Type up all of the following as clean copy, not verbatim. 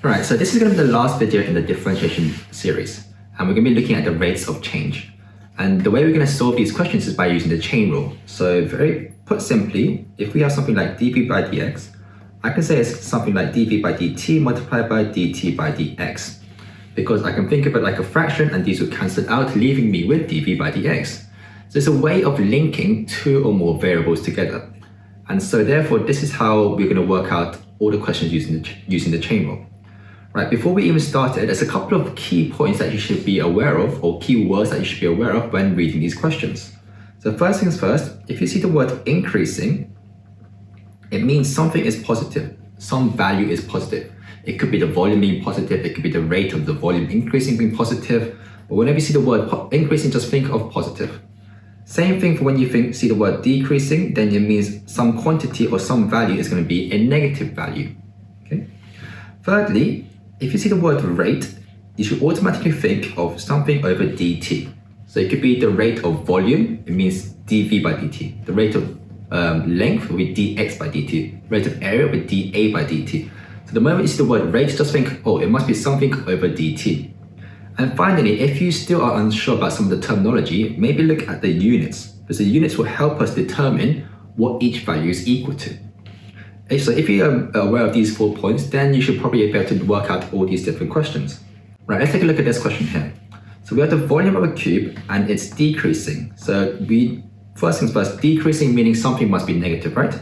Alright, so this is going to be the last video in the differentiation series, and we're going to be looking at the rates of change. And the way we're going to solve these questions is by using the chain rule. So put simply, if we have something like dv by dx, I can say it's something like dv by dt multiplied by dt by dx, because I can think of it like a fraction and these will cancel out, leaving me with dv by dx. So it's a way of linking two or more variables together. And so therefore, this is how we're going to work out all the questions using the chain rule. Right, before we even started, there's a couple of key points that you should be aware of, or key words that you should be aware of when reading these questions. So first things first, if you see the word increasing, it means something is positive, some value is positive. It could be the volume being positive, it could be the rate of the volume increasing being positive, but whenever you see the word increasing, just think of positive. Same thing for when you see the word decreasing, then it means some quantity or some value is going to be a negative value. Okay. Thirdly, if you see the word rate, you should automatically think of something over dt. So it could be the rate of volume, it means dv by dt. The rate of length will be dx by dt. Rate of area will be dA by dt. So the moment you see the word rate, just think, oh, it must be something over dt. And finally, if you still are unsure about some of the terminology, maybe look at the units, because the units will help us determine what each value is equal to. So if you are aware of these 4 points, then you should probably be able to work out all these different questions. Right, let's take a look at this question here. So we have the volume of a cube and it's decreasing. So first things first, decreasing meaning something must be negative, right?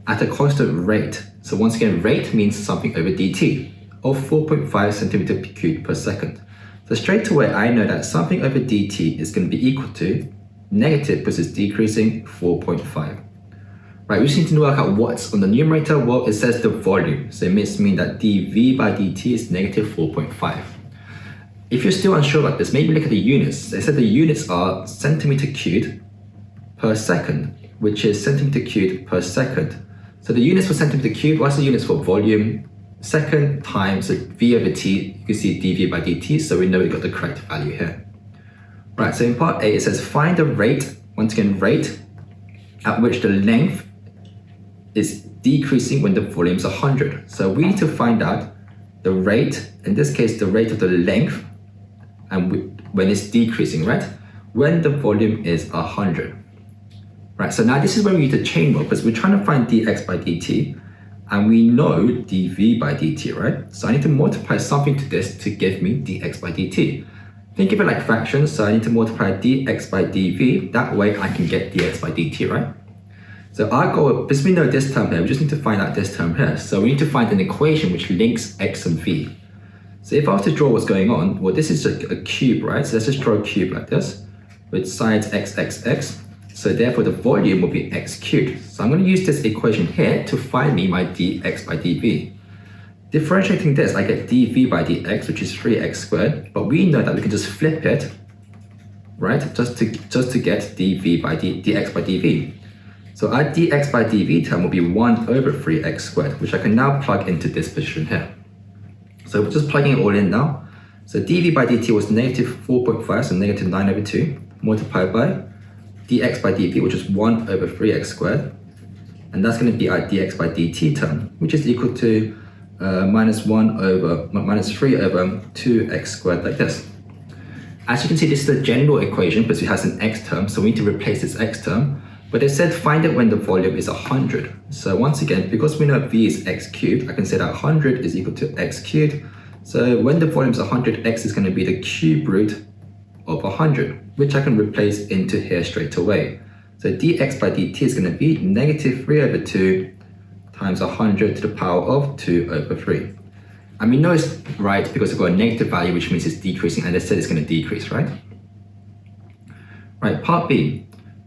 At a constant rate. So once again, rate means something over dt of 4.5 centimeter cubed per second. So straight away, I know that something over dt is going to be equal to negative, because it's decreasing, 4.5. Right, we just need to work out what's on the numerator. Well, it says the volume. So it must mean that dv by dt is negative 4.5. If you're still unsure about this, maybe look at the units. They said the units are centimeter cubed per second, which is centimeter cubed per second. So the units for centimeter cubed, what's the units for volume? Second times v over t, you can see dv by dt, so we know we got the correct value here. Right, so in part A, it says find the rate, once again, rate at which the length is decreasing when the volume is 100. So we need to find out the rate, in this case, the rate of the length, and when it's decreasing, right? When the volume is 100. Right, so now this is where we use the chain rule, because we're trying to find dx by dt, and we know dv by dt, right? So I need to multiply something to this to give me dx by dt. Think of it like fractions, so I need to multiply dx by dv, that way I can get dx by dt, right? So our goal, because we know this term here, we just need to find out this term here. So we need to find an equation which links x and v. So if I was to draw what's going on, well, this is a cube, right? So let's just draw a cube like this, with sides x, x, x. So therefore the volume will be x cubed. So I'm going to use this equation here to find me my dx by dv. Differentiating this, I get dv by dx, which is 3x squared, but we know that we can just flip it, right? Just to get dv by dx by dv. So our dx by dv term will be 1 over 3x squared, which I can now plug into this position here. So we're just plugging it all in now. So dv by dt was negative 4.5, so negative 9 over 2, multiplied by dx by dv, which is 1 over 3x squared. And that's going to be our dx by dt term, which is equal to minus 3 over 2x squared, like this. As you can see, this is the general equation because it has an x term, so we need to replace this x term. But it said find it when the volume is 100. So once again, because we know v is x cubed, I can say that 100 is equal to x cubed. So when the volume is 100, x is going to be the cube root of 100, which I can replace into here straight away. So dx by dt is going to be negative 3 over 2 times 100 to the power of 2 over 3. And we know it's right because we've got a negative value, which means it's decreasing, and they said it's going to decrease, right? Right, part B.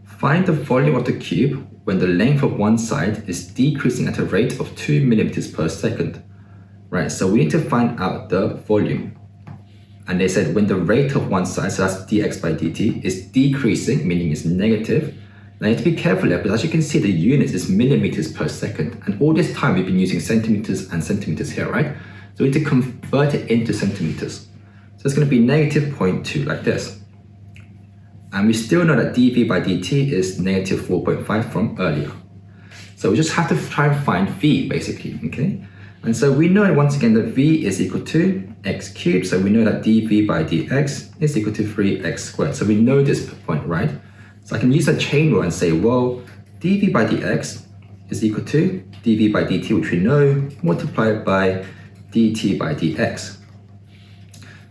Find the volume of the cube when the length of one side is decreasing at a rate of 2 millimeters per second. Right, so we need to find out the volume. And they said when the rate of one side, so that's dx by dt, is decreasing, meaning it's negative. Now you need to be careful there, but as you can see, the unit is millimeters per second. And all this time we've been using centimeters and centimeters here, right? So we need to convert it into centimeters. So it's going to be negative 0.2 like this. And we still know that dv by dt is negative 4.5 from earlier. So we just have to try and find v, basically, okay? And so we know once again that v is equal to x cubed, so we know that dv by dx is equal to 3x squared. So we know this point, right? So I can use a chain rule and say, well, dv by dx is equal to dv by dt, which we know, multiplied by dt by dx.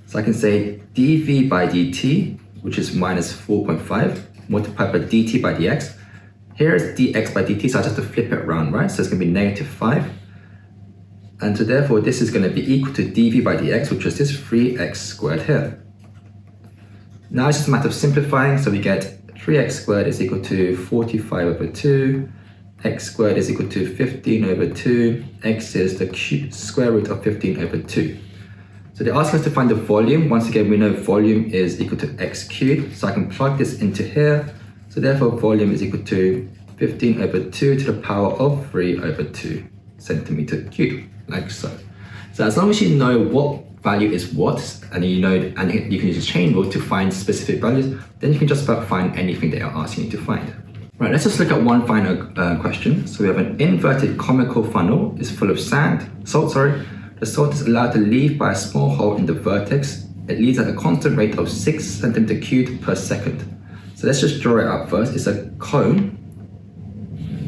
So I can say dv by dt, which is minus 4.5, multiplied by dt by dx. Here is dx by dt, so I just have to flip it around, right? So it's going to be negative 5. And so therefore, this is going to be equal to dv by dx, which is this 3x squared here. Now it's just a matter of simplifying, so we get 3x squared is equal to 45 over 2, x squared is equal to 15 over 2, x is the square root of 15 over 2. So they ask us to find the volume. Once again, we know volume is equal to x cubed, so I can plug this into here. So therefore, volume is equal to 15 over 2 to the power of 3 over 2 centimeter cubed, like so. So as long as you know what value is what, and you can use a chain rule to find specific values, then you can just about find anything they are asking you to find. Right, let's just look at one final question. So we have an inverted conical funnel is full of salt. The salt is allowed to leave by a small hole in the vertex. It leaves at a constant rate of 6 centimeter cubed per second. So let's just draw it up first. It's a cone,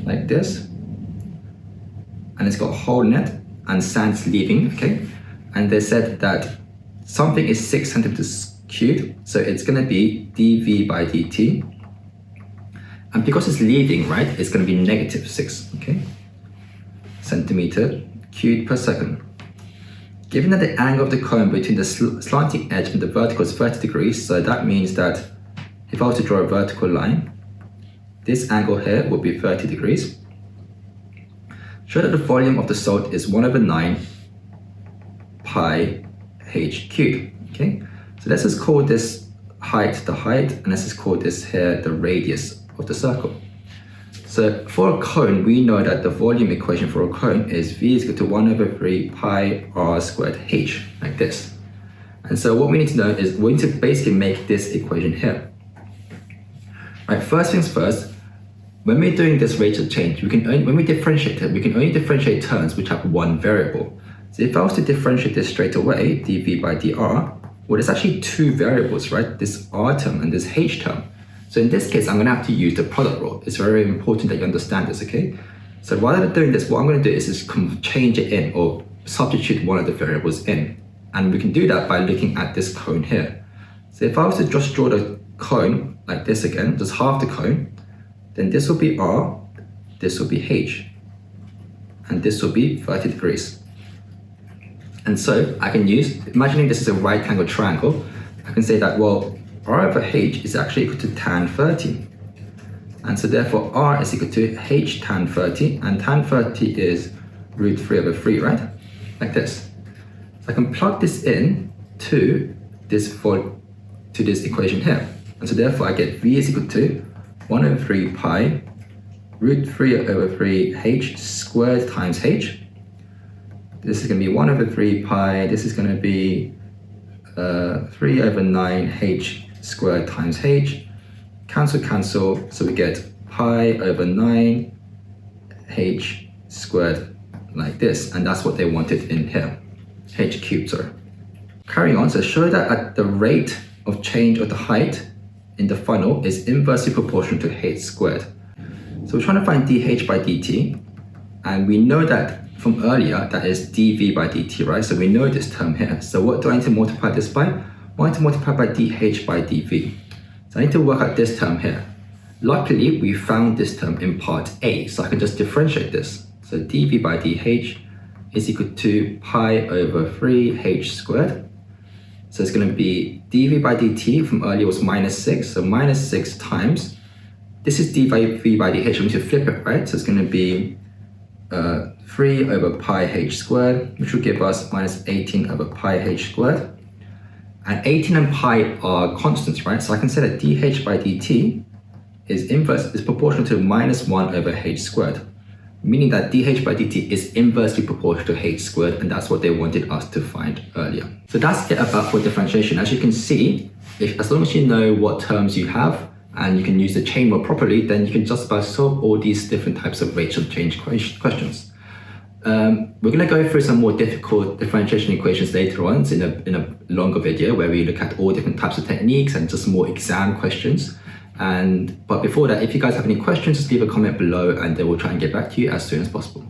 like this. And it's got a hole in it, and sand's leaving, okay? And they said that something is 6 centimeters cubed, so it's gonna be dv by dt. And because it's leaving, right, it's gonna be negative 6, okay? Centimeter cubed per second. Given that the angle of the cone between the slanting edge and the vertical is 30 degrees, so that means that if I was to draw a vertical line, this angle here would be 30 degrees. Show that the volume of the salt is 1 over 9 pi h cubed, okay? So let's just call this height the height, and let's just call this here the radius of the circle. So for a cone, we know that the volume equation for a cone is v is equal to 1 over 3 pi r squared h, like this. And so what we need to know is we need to basically make this equation here. Right, first things first, when we're doing this rate of change, when we differentiate it, we can only differentiate terms which have one variable. So if I was to differentiate this straight away, dv by dr, well, there's actually two variables, right? This r term and this h term. So in this case, I'm gonna have to use the product rule. It's very important that you understand this, okay? So rather than doing this, what I'm gonna do is just change it in or substitute one of the variables in. And we can do that by looking at this cone here. So if I was to just draw the cone like this again, just half the cone, then this will be r, this will be h, and this will be 30 degrees. And so I can use, imagining this is a right angle triangle, I can say that, well, r over h is actually equal to tan 30. And so therefore r is equal to h tan 30, and tan 30 is root 3 over 3, right? Like this. So I can plug this in to this equation here. And so therefore I get v is equal to 1 over 3 pi root 3 over 3 h squared times h. This is going to be 1 over 3 pi, this is going to be 3 over 9 h squared times h. Cancel, so we get pi over 9 h squared like this, and that's what they wanted in here, h cubed, sorry. Carrying on, so show that at the rate of change of the height in the funnel is inversely proportional to h squared. So we're trying to find dh by dt, and we know that from earlier that is dv by dt, right? So we know this term here. So what do I need to multiply this by? I need to multiply by dh by dv. So I need to work out this term here. Luckily, we found this term in part A, so I can just differentiate this. So dv by dh is equal to pi over 3h squared. So it's going to be dv by dt from earlier was minus 6, so minus 6 times, this is dv by dh, we need to flip it, right? So it's going to be 3 over pi h squared, which will give us minus 18 over pi h squared. And 18 and pi are constants, right? So I can say that dh by dt is proportional to minus 1 over h squared, meaning that dh by dt is inversely proportional to h squared, and that's what they wanted us to find earlier. So that's it about for differentiation. As you can see, as long as you know what terms you have and you can use the chain rule properly, then you can just about solve all these different types of rates of change questions. We're going to go through some more difficult differentiation equations later on in a longer video where we look at all different types of techniques and just more exam questions. But before that, if you guys have any questions, just leave a comment below and they will try and get back to you as soon as possible.